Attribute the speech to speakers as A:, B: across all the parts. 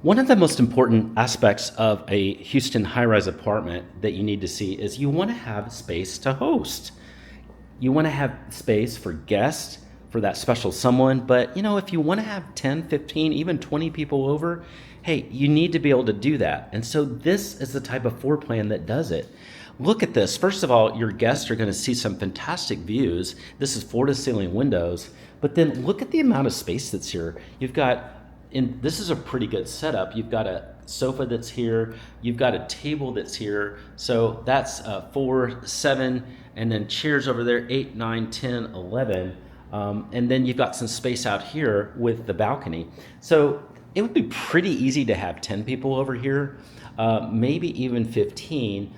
A: One of the most important aspects of a Houston high-rise apartment that you need to see is you want to have space to host. You want to have space for guests, for that special someone, but if you want to have 10, 15, even 20 people over, hey, you need to be able to do that. And so this is the type of floor plan that does it. Look at this. First of all, your guests are going to see some fantastic views. This is floor-to-ceiling windows, but then look at the amount of space that's here. You've got this is a pretty good setup. You've got a sofa that's here. You've got a table that's here. So that's 4, 7, and then chairs over there, 8, 9, 10, 11. And then you've got some space out here with the balcony. So it would be pretty easy to have 10 people over here, maybe even 15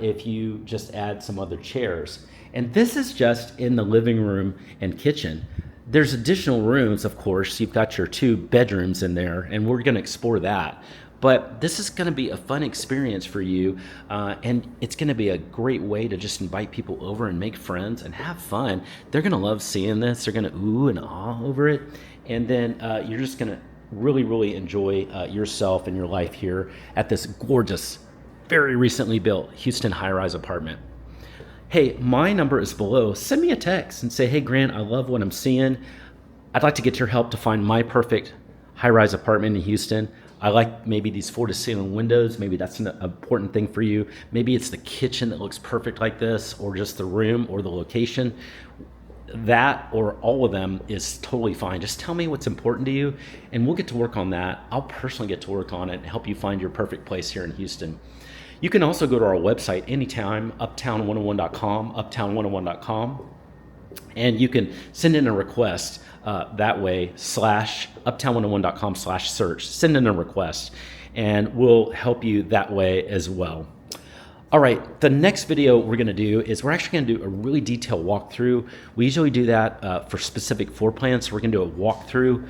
A: if you just add some other chairs. And this is just in the living room and kitchen. There's additional rooms, of course. You've got your 2 bedrooms in there, and we're going to explore that. But this is going to be a fun experience for you, and it's going to be a great way to just invite people over and make friends and have fun. They're going to love seeing this. They're going to ooh and ah over it, and then you're just going to really, really enjoy yourself and your life here at this gorgeous, very recently built Houston high-rise apartment. Hey, my number is below. Send me a text and say, hey, Grant, I love what I'm seeing. I'd like to get your help to find my perfect high-rise apartment in Houston. I like maybe these floor-to-ceiling windows. Maybe that's an important thing for you. Maybe it's the kitchen that looks perfect like this, or just the room or the location. That or all of them is totally fine. Just tell me what's important to you, and we'll get to work on that. I'll personally get to work on it and help you find your perfect place here in Houston. You can also go to our website anytime, uptown101.com, uptown101.com, and you can send in a request that way, /uptown101.com/search. Send in a request, and we'll help you that way as well. All right, the next video we're gonna do is we're actually gonna do a really detailed walkthrough. We usually do that for specific floor plans, so we're gonna do a walkthrough.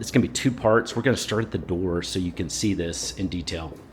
A: It's gonna be 2 parts. We're gonna start at the door so you can see this in detail.